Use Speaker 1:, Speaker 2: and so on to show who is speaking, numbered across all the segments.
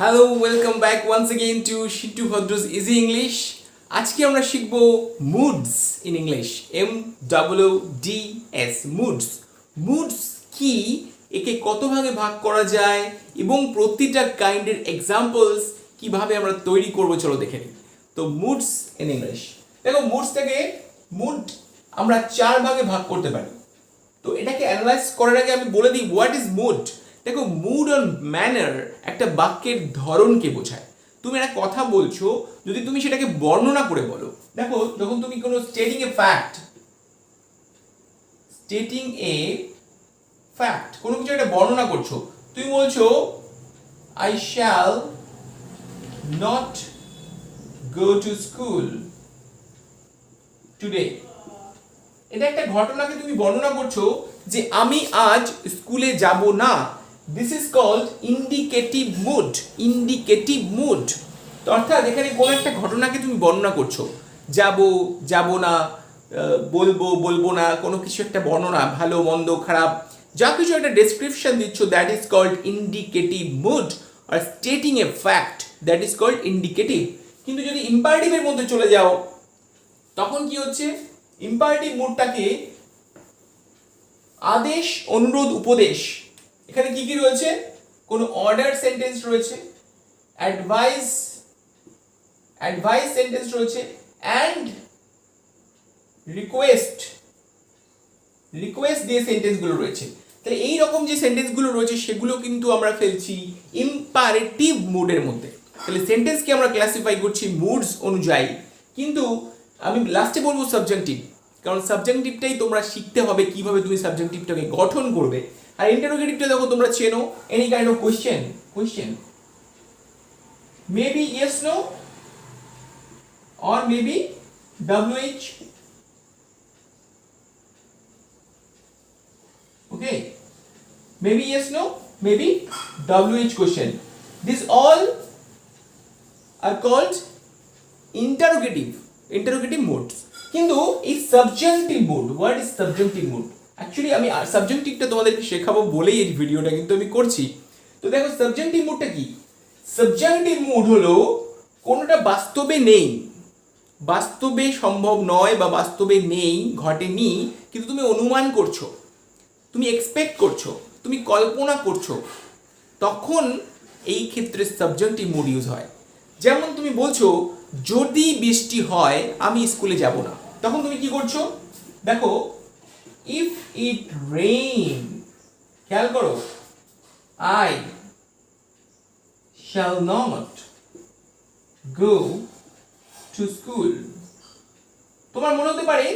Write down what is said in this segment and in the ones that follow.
Speaker 1: Hello welcome back once again to Shitu ভদ্রস easy English. আজকে আমরা শিখব moods in English. MWDS moods. Moods কি, একে কত ভাগে ভাগ করা যায় এবং প্রতিটা কাইন্ডের এক্সাম্পলস কিভাবে আমরা তৈরি করব চলো দেখে নিই। তো মুডস ইন ইংলিশ, দেখো মুডসটাকে মুড আমরা চার ভাগে ভাগ করতে পারি। তো এটাকে অ্যানালাইজ করার আগে আমি বলে দিই হোয়াট ইজ মুড। দেখো মুড অর ম্যানার একটা বাক্যের ধরনকে বোঝায়। তুমি একটা কথা বলছো, যদি তুমি সেটাকে বর্ণনা করে বলো, দেখো যখন তুমি কোনো স্টেটিং এ ফ্যাক্ট কোনো কিছু একটা বর্ণনা করছো, তুমি বলছো I shall not go to school today. এটা একটা ঘটনাকে তুমি বর্ণনা করছো যে আমি আজ স্কুলে যাব না। This is called indicative mood. Indicative mood তো অর্থাৎ এখানে কোনো একটা ঘটনাকে তুমি বর্ণনা করছো, যাব না, বলবো বলবো না, কোনো কিছু একটা বর্ণনা, ভালো মন্দ খারাপ যা কিছু একটা ডেসক্রিপশন দিচ্ছ, that is called indicative mood. আর stating a fact, that is called indicative. কিন্তু যদি ইম্পারেটিভের মধ্যে চলে যাও তখন কি হচ্ছে, ইম্পারেটিভ মুডটাকে আদেশ, অনুরোধ, উপদেশ, এখানে কি কি রয়েছে, কোন অর্ডার সেন্টেন্স রয়েছে, অ্যাডভাইস সেন্টেন্স রয়েছে, অ্যান্ড রিকোয়েস্ট দিয়ে সেন্টেন্সগুলো রয়েছে। তাহলে এই রকম যে সেন্টেন্সগুলো রয়েছে সেগুলো কিন্তু আমরা ফেলছি ইম্পারেটিভ মুডের মধ্যে। তাহলে সেন্টেন্সকে আমরা ক্লাসিফাই করছি মুডস অনুযায়ী। কিন্তু আমি লাস্টে বলবো সাবজেক্টিভ, কারণ সাবজেক্টিভটাই তোমরা শিখতে হবে কিভাবে তুমি সাবজেক্টিভটাকে গঠন করবে। আর ইন্টারোগেটিভটা দেখো তোমরা চেনো, any kind of question maybe yes no or maybe WH. Okay, maybe yes no, maybe WH question. These all are called interrogative modes. কিন্তু এই subjective mood, what is subjective mood? Actually আমি সাবজেক্টিভটা তোমাদেরকে শেখাবো বলেই এই ভিডিওটা কিন্তু আমি করছি। তো দেখো সাবজেক্টিভ মুডটা কি? সাবজেক্টিভ মুড হলো কোনোটা বাস্তবে নেই, বাস্তবে সম্ভব নয় বা বাস্তবে নেই, ঘটেনি, কিন্তু তুমি অনুমান করছো, তুমি এক্সপেক্ট করছো, তুমি কল্পনা করছো, তখন এই ক্ষেত্রে সাবজেক্টিভ মুড ইউজ হয়। যেমন তুমি বলছো যদি বৃষ্টি হয় আমি স্কুলে যাব না, তখন তুমি কি করছো, দেখো ইফ ইট রেইন, খেয়াল করো, I shall not go to school. তোমার মনে হতে পারে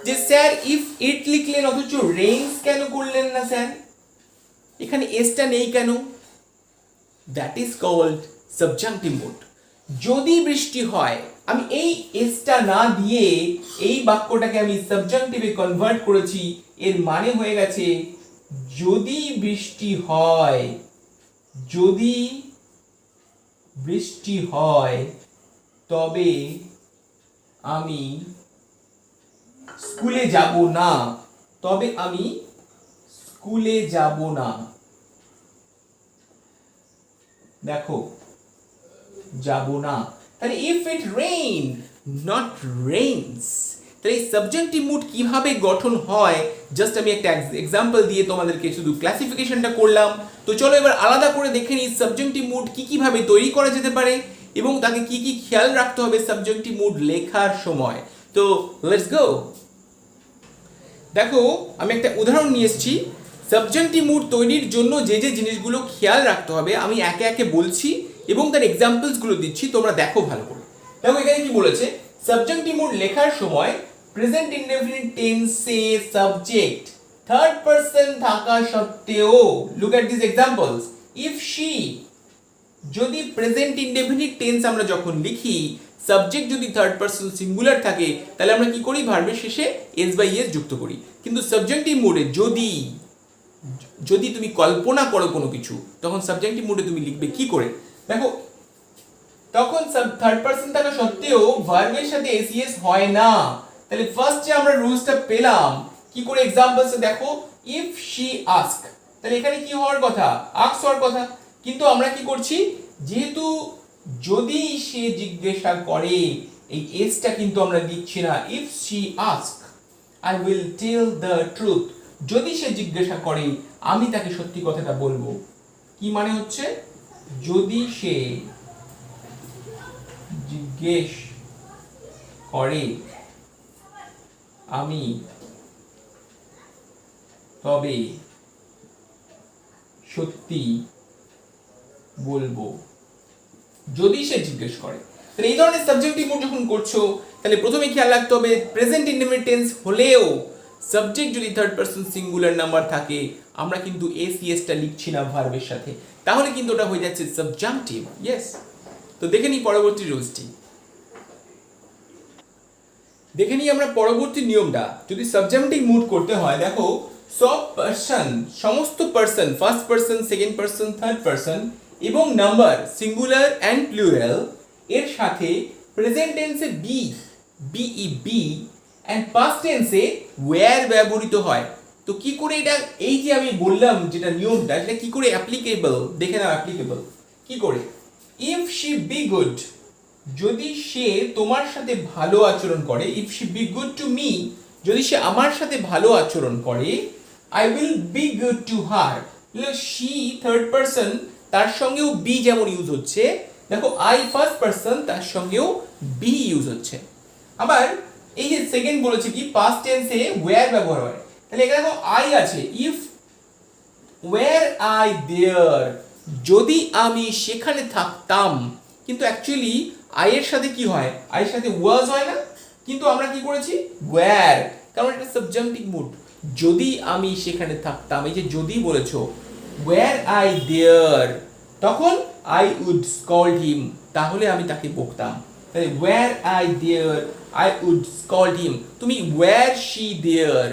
Speaker 1: যে স্যার ইফ ইট লিখলেন অথচ রেইনস কেন করলেন না স্যার, এখানে এসটা নেই কেন? That is called subjective mood. যদি বৃষ্টি হয়, আমি এই এসটা না দিয়ে এই বাক্যটাকে আমি সাবজেক্টিভে কনভার্ট করেছি, এর মানে হয়ে গেছে যদি বৃষ্টি হয়, যদি বৃষ্টি হয় তবে আমি স্কুলে যাব না, তবে আমি স্কুলে যাব না। দেখো যাব না, তাহলে if it rain not rains. তাহলে এই সাবজেক্টিভ মুড কিভাবে গঠন হয় জাস্ট আমি একটা এক্সাম্পল দিয়ে তোমাদেরকে শুধু ক্লাসিফিকেশনটা করলাম। তো চলো এবার আলাদা করে দেখে নিই সাবজেক্টিভ মুড কি কিভাবে তৈরি করা যেতে পারে এবং তাকে কি কি খেয়াল রাখতে হবে সাবজেক্টিভ মুড লেখার সময়। তো লেটস গো। দেখো আমি একটা উদাহরণ নিয়ে এসেছি। সাবজেক্টিভ মুড তৈরির জন্য যে যে জিনিসগুলো খেয়াল রাখতে হবে আমি একে একে বলছি এবং তার এক্সাম্পলসগুলো দিচ্ছি, তোমরা দেখো ভালো করে। দেখো এখানে কি বলেছে, সাবজেক্টিভ মুড লেখার সময় প্রেজেন্ট ইনডেফিনিট টেন্সে সাবজেক্ট থার্ড পারসন থাকা সত্ত্বেও, look at this examples, if she, যদি প্রেজেন্ট ইনডেফিনিট টেন্স আমরা যখন লিখি, সাবজেক্ট যদি থার্ড পারসন সিঙ্গুলার থাকে তাহলে আমরা কি করি, ভার্বের শেষে এস বাই এস যুক্ত করি। কিন্তু সাবজেক্টিভ মুডে যদি তুমি কল্পনা করো কোনো কিছু, তখন সাবজেক্টিভ মুডে তুমি লিখবে কি করে, দেখো তখন থার্ড পারসন থাকা সত্ত্বেও ভার্বের সাথে এসইএস হয় না। তাহলে ফার্স্ট যে আমরা রুলসটা পেলাম কি করে, এক্সাম্পলসে দেখো, ইফ শি আস্ক, তাহলে এখানে কি হওয়ার কথা, আস্ক হওয়ার কথা, কিন্তু আমরা কি করছি, যেহেতু যদি সে জিজ্ঞাসা করে, এই এসটা কিন্তু আমরা দিচ্ছি না। If she ask I will tell the truth. যদি সে জিজ্ঞাসা করে আমি তাকে সত্যি কথাটা বলবো। কি মানে হচ্ছে, যদি সে জিজ্ঞেস করে আমি তবে সত্যি বলবো। যদি সে জিজ্ঞেস করে, তাহলে এই ধরনের সাবজেক্টিভ মুড যখন করছো, তাহলে প্রথমে খেয়াল রাখতে হবে প্রেজেন্ট ইনডেফিনিট টেন্স হলেও সাবজেক্ট যদি থার্ড পারসন সিঙ্গুলার নাম্বার থাকে, আমরা কিন্তু এসিএসটা লিখছি না ভার্বের সাথে, তাহলে কিন্তু ওটা হয়ে যাচ্ছে সাবজাংটিভ। ইয়েস, তো দেখে নিই পরবর্তী রুলসটি। দেখে নিই আমরা পরবর্তী নিয়মটা। যদি সাবজাংটিভ মুড করতে হয়, দেখো সব পারসন, সমস্ত person, first person, second person, third person এবং নাম্বার সিঙ্গুলার অ্যান্ড প্লুরাল এর সাথে প্রেজেন্ট টেন্সে be, be be and past টেন্সে ওয়্যার ব্যবহৃত হয়। তো কি করে এটা, এই যে আমি বললাম যেটা নিয়মটা, সেটা কি করে অ্যাপ্লিকেবল দেখে নাও। অ্যাপ্লিকেবল কি করে, ইফ শি বি গুড, যদি সে তোমার সাথে ভালো আচরণ করে, if she be good to me, যদি সে আমার সাথে ভালো আচরণ করে, I will be good to her. She third person, তার সঙ্গেও বি যেমন ইউজ হচ্ছে, দেখো আই ফার্স্ট পারসন, তার সঙ্গেও বি ইউজ হচ্ছে। আবার এই যে সেকেন্ড বলেছে কি পাস্ট টেন্সে ওয়্যার ব্যবহার হয়, তাহলে এখানে দেখো আই আছে, ইফ ওয়্যার আই দেয়ার, যদি আমি সেখানে থাকতাম। কিন্তু অ্যাকচুয়ালি আই এর সাথে কি হয়, আই এর সাথে ওয়াজ হয় না, কিন্তু আমরা কি করেছি ওয়্যার, কারণ এটা সাবজাংটিভ মুড। যদি আমি সেখানে থাকতাম, এই যে যদি বলেছো, ওয়্যার আই দেয়ার, তখন আই উড স্কল্ড হিম, তাহলে আমি তাকে বকতাম। তাহলে were I there I would scold him. তুমি were she there,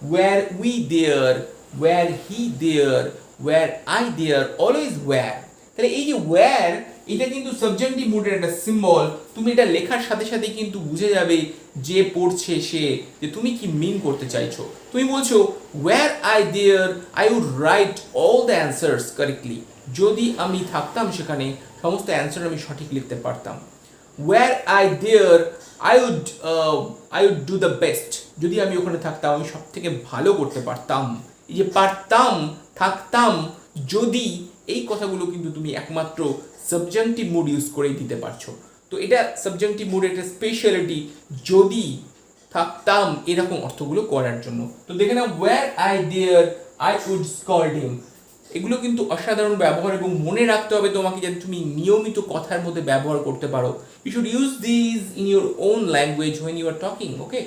Speaker 1: were we there, were he there, were I there, always were. তাহলে এই যে ওয়্যার, এটা কিন্তু সাবজেক্টিভ মুডের একটা সিম্বল। তুমি এটা লেখার সাথে সাথে কিন্তু বুঝে যাবে যে পড়ছে সে, যে তুমি কি মিন করতে চাইছো। তুমি বলছো were I there I would write all the answers correctly, যদি আমি থাকতাম সেখানে সমস্ত অ্যান্সার আমি সঠিক লিখতে পারতাম। Were I there I would do the best, যদি আমি ওখানে থাকতাম আমি সব থেকে ভালো করতে পারতাম। এই যে পারতাম, থাকতাম, যদি, এই কথাগুলো কিন্তু তুমি একমাত্র সাবজাংটিভ মুড ইউজ করেই দিতে পারছো। তো এটা সাবজাংটিভ মুডের একটা স্পেশালিটি, যদি, থাকতাম, এরকম অর্থগুলো করার জন্য। তো দেখে নাও, were I there I would scold him, এগুলো কিন্তু অসাধারণ ব্যবহার, এবং মনে রাখতে হবে তোমাকে যাতে তুমি নিয়মিত কথার মধ্যে ব্যবহার করতে পারো। You should use this in your own language when you are talking. Okay,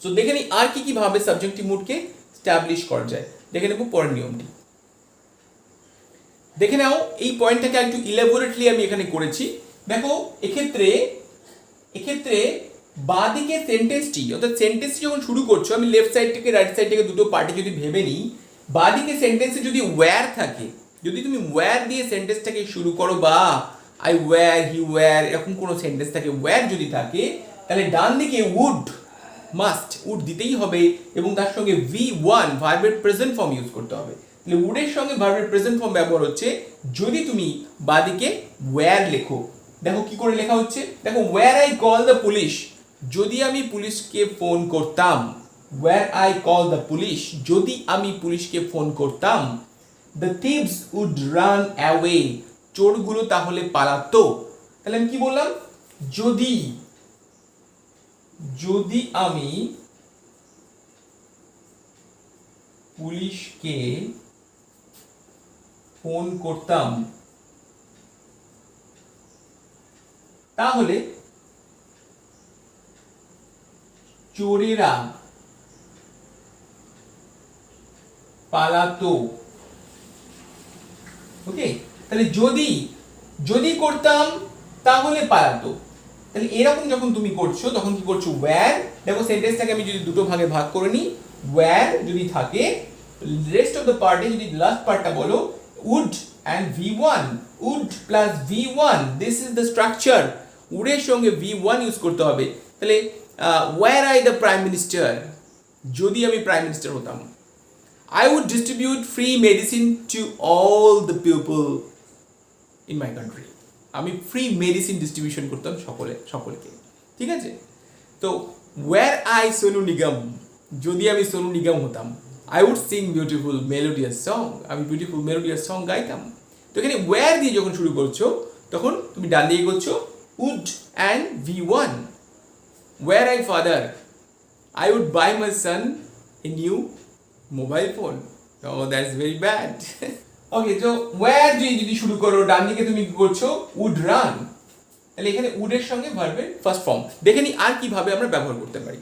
Speaker 1: so দেখে নিই আর কি কি ভাবে সাবজেক্টিভ মুডকে স্ট্যাবলিশ করা যায়। দেখে নেব পরের নিয়মটি। দেখে নাও, এই পয়েন্টটাকে একটু ইলাবোরেটলি আমি এখানে করেছি। দেখো এক্ষেত্রে বাঁদিকে সেন্টেন্সটি, অর্থাৎ সেন্টেন্সটি যখন শুরু করছো, আমি লেফট সাইড থেকে রাইট সাইড থেকে দুটো পার্টি যদি ভেবে নিই, বাঁদিকে সেন্টেন্সে যদি ওয়্যার থাকে, যদি তুমি ওয়্যার দিয়ে সেন্টেন্সটাকে শুরু করো, বা আই ওয়্যার, হি ওয়্যার, এরকম কোনো সেন্টেন্স থাকে, ওয়্যার যদি থাকে, তাহলে ডান দিকে উড, মাস্ট, উড দিতেই হবে, এবং তার সঙ্গে V1 ভার্বের প্রেজেন্ট ফর্ম ইউজ করতে হবে। তাহলে উডের সঙ্গে ভার্বের প্রেজেন্ট ফর্ম ব্যবহার হচ্ছে যদি তুমি বাঁদিকে ওয়্যার লেখো। দেখো কি করে লেখা হচ্ছে, দেখো were I call the police, যদি আমি পুলিশকে ফোন করতাম, were I call the police, যদি আমি পুলিশকে ফোন করতাম, the thieves would run away, চোরগুলো তাহলে পালাতো। তাহলে আমি কি বললাম, যদি আমি পুলিশকে ফোন করতাম, তাহলে চোরেরা পালাতো। ওকে, তাহলে যদি করতাম তাহলে পালাতো। তাহলে এরকম যখন তুমি করছো, তখন কি করছো, ওয়্যার, দেখো সেন্টেন্সটাকে আমি যদি দুটো ভাগে ভাগ করে নিই, ওয়্যার যদি থাকে, রেস্ট অফ দ্য পার্টে যদি লাস্ট পার্টটা বলো would and V1, would plus V1, this is the structure. উডের সঙ্গে V1 ইউজ করতে হবে। তাহলে were I the prime minister, যদি আমি প্রাইম মিনিস্টার হতাম, I would distribute free medicine to all the people in my country. আমি free medicine distribution করতাম সকলকে, ঠিক আছে? তো ওয়্যার আই সোনু নিগম, যদি আমি সোনু নিগম হতাম, I would sing beautiful melodious song, আমি বিউটিফুল মেলোডিয়াস সং গাইতাম। তো এখানে ওয়্যার দিয়ে যখন শুরু করছো তখন তুমি ডান দিকে করছো would and V1। Were I father, I would buy my son a new mobile phone. Oh, that's very bad. Okay, so where দিয়ে যদি শুরু করো ডান দিকে তুমি কি করছো would run, তাহলে এখানে would এর সঙ্গে ভার্বের ফার্স্ট ফর্ম। দেখে নি আর কিভাবে আমরা ব্যবহার করতে পারি।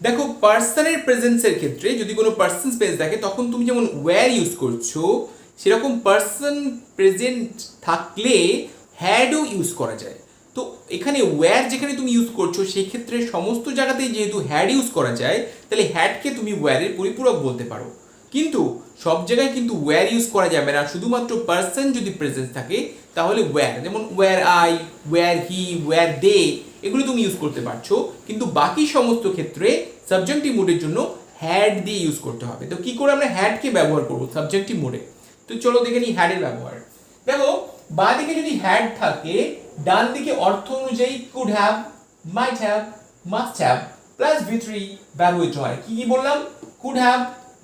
Speaker 1: দেখো পার্সনের প্রেজেন্সের ক্ষেত্রে যদি কোনো পার্সন স্পেস থাকে তখন তুমি যেমন ওয়্যার ইউজ করছো, সেরকম পার্সন প্রেজেন্ট থাকলে হ্যাডও ইউজ করা যায়। তো এখানে ওয়্যার যেখানে তুমি ইউজ করছো সেই ক্ষেত্রে সমস্ত জায়গাতেই যেহেতু হ্যাড ইউজ করা যায়, তাহলে হ্যাডকে তুমি ওয়্যারের পরিপূরক বলতে পারো। কিন্তু সব জায়গায় কিন্তু ওয়্যার ইউজ করা যাবে না, শুধুমাত্র পার্সন যদি প্রেজেন্স থাকে তাহলে ওয়্যার, যেমন were I, were he, were they, এগুলো তুমি ইউজ করতে পারছো। কিন্তু বাকি সমস্ত ক্ষেত্রে সাবজেক্টিভ মুডের জন্য হ্যাড দিয়ে ইউজ করতে হবে। তো কি করে আমরা হ্যাডকে ব্যবহার করবো সাবজেক্টিভ মুডে? তো চলো দেখে নিই হ্যাডের ব্যবহার। দেখো বাঁ দিকে যদি হ্যাড থাকে, ডান দিকে অর্থ অনুযায়ী could have, might have, must have plus V3 ব্যবহৃত হয়। কি কি বললাম? Could have,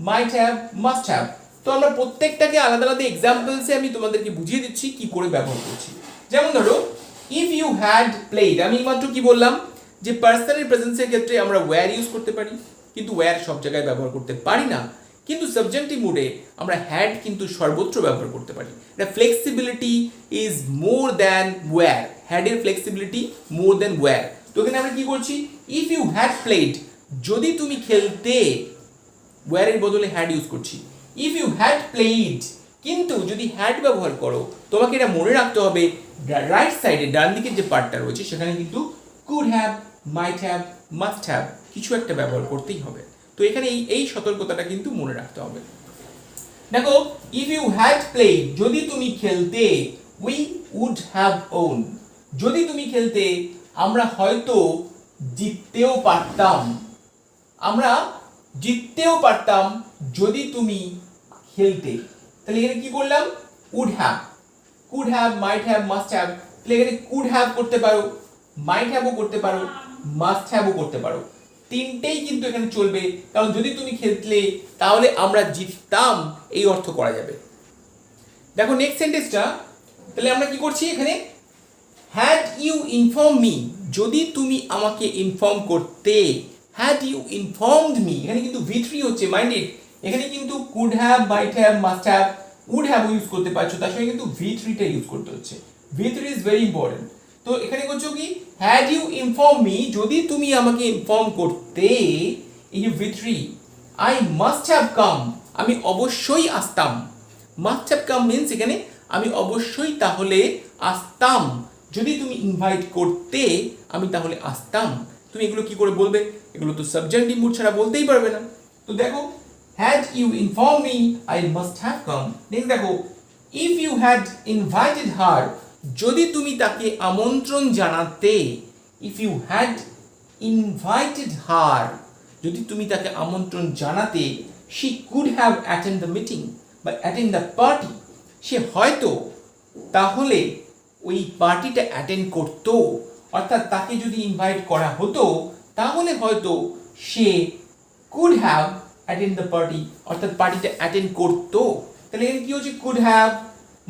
Speaker 1: might have, must have. তো আমরা প্রত্যেকটাকে আলাদা আলাদা এক্সাম্পলসে আমি তোমাদেরকে বুঝিয়ে দিচ্ছি কি করে ব্যবহার করছি। যেমন ধরো ইফ ইউ হ্যাড প্লেড, আমি মাত্র কি বললাম যে পার্সনের প্রেজেন্সের ক্ষেত্রে আমরা ওয়্যার ইউজ করতে পারি, কিন্তু ওয়্যার সব জায়গায় ব্যবহার করতে পারি না। কিন্তু সাবজেক্টিভ মুডে আমরা হ্যাড কিন্তু সর্বত্র ব্যবহার করতে পারি। এটা flexibility is more than were, হ্যাডের ফ্লেক্সিবিলিটি মোর দ্যান ওয়্যার। তো এখানে আমরা কি করছি? ইফ ইউ হ্যাড প্লেড, যদি তুমি খেলতে, ওয়্যারের বদলে হ্যাড ইউজ করছি। ইফ ইউ হ্যাড প্লেড, কিন্তু যদি হ্যাড ব্যবহার করো তোমাকে এটা মনে রাখতে হবে রাইট সাইডে ডান দিকের যে পার্টটা রয়েছে সেখানে কিন্তু could have, might have, must have কিছু একটা ব্যবহার করতেই হবে। তো এখানে এই সতর্কতাটা কিন্তু মনে রাখতে হবে। দেখো ইফ ইউ হ্যাড প্লেড, যদি তুমি খেলতে, উই উড হ্যাভ ওন, যদি তুমি খেলতে আমরা হয়তো জিততেও পারতাম, আমরা জিততেও পারতাম যদি তুমি খেলতে। তাহলে এখানে কি করলাম? Would have, could have, might have, must have. তাহলে এখানে কুড হ্যাভ করতে পারো, মাইট হ্যাভও করতে পারো, মাস্ট হ্যাভও করতে পারো, তিনটেই কিন্তু এখানে চলবে। কারণ যদি তুমি খেলতে তাহলে আমরা জিততাম এই অর্থ করা যাবে। দেখো নেক্সট সেন্টেন্সটা, তাহলে আমরা কি করছি এখানে? হ্যাড ইউ ইনফর্ম মি, যদি তুমি আমাকে ইনফর্ম করতে, হ্যাড ইউ ইনফর্মড মি, এখানে কিন্তু V3 হচ্ছে, মাইন্ড ইট। এখানে কিন্তু could have, might have, must have, would have use করতে পারছো, তার সঙ্গে কিন্তু V3 টা ইউজ করতে হচ্ছে। V3 is very important. তো এখানে করছো কি? হ্যাড ইউ ইনফর্ম মি, যদি তুমি আমাকে ইনফর্ম করতে, এই যে V3, আই মাস্ট হ্যাভ কাম, আমি অবশ্যই আসতাম। মাস্ট হ্যাভ কাম মিন্স এখানে আমি অবশ্যই তাহলে আসতাম, যদি তুমি ইনভাইট করতে আমি তাহলে আসতাম। তুমি এগুলো কি করে বলবে? এগুলো তো সাবজেক্টিভ মুড ছাড়া বলতেই পারবে না। তো দেখো had you inform me, I must have come. Next দেখো if you had invited her, যদি তুমি তাকে আমন্ত্রণ জানাতে, if you had invited her, যদি তুমি তাকে আমন্ত্রণ জানাতে, she could have attend the meeting বা অ্যাটেন্ড দ্য পার্টি, সে হয়তো তাহলে ওই পার্টিটা অ্যাটেন্ড করতো। অর্থাৎ তাকে যদি ইনভাইট করা হতো তাহলে হয়তো সে could have attend the party, অর্থাৎ পার্টিটা অ্যাটেন্ড করতো। তাহলে এর কি হচ্ছে? Could have,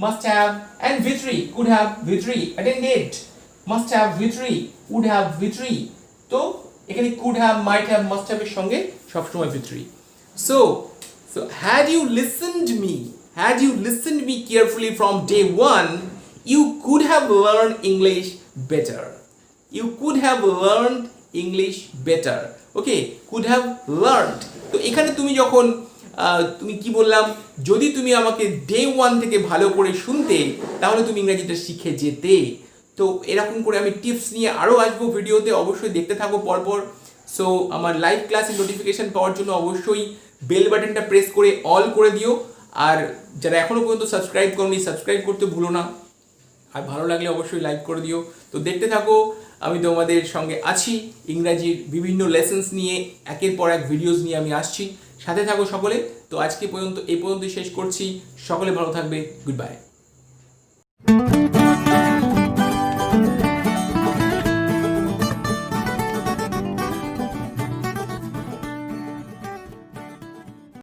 Speaker 1: must have and V3, could have V3, attended, must have V3, would have V3। তো এখানে could have, might have, must have এর সঙ্গে সবসময় V3। So had you listened me carefully from day one, you could have learned English better. You could have learned English better. Okay, could have learned. তো এখানে তুমি যখন তুমি কি বললাম? যদি তুমি আমাকে ডে 1 থেকে ভালো করে শুনতে তাহলে তুমি ইংরেজিটা শিখে যেতে। তো এরকম করে আমি টিপস নিয়ে আরও আসবো ভিডিওতে, অবশ্যই দেখতে থাকো পরপর। সো আমার লাইভ ক্লাসের নোটিফিকেশন পাওয়ার জন্য অবশ্যই বেল বাটনটা প্রেস করে অল করে দিও। আর যারা এখনও পর্যন্ত সাবস্ক্রাইব করোনি সাবস্ক্রাইব করতে ভুলো না। আর ভালো লাগলে অবশ্যই লাইক করে দিও। তো দেখতে থাকো, আমি তোমাদের সঙ্গে আছি, ইংরাজির বিভিন্ন লেসন্স নিয়ে একের পর এক ভিডিওস নিয়ে আমি আসছি, সাথে থাকো সকলে। তো আজকে পর্যন্ত এই পর্যন্ত শেষ করছি, সকলে ভালো থাকবে, গুড বাই।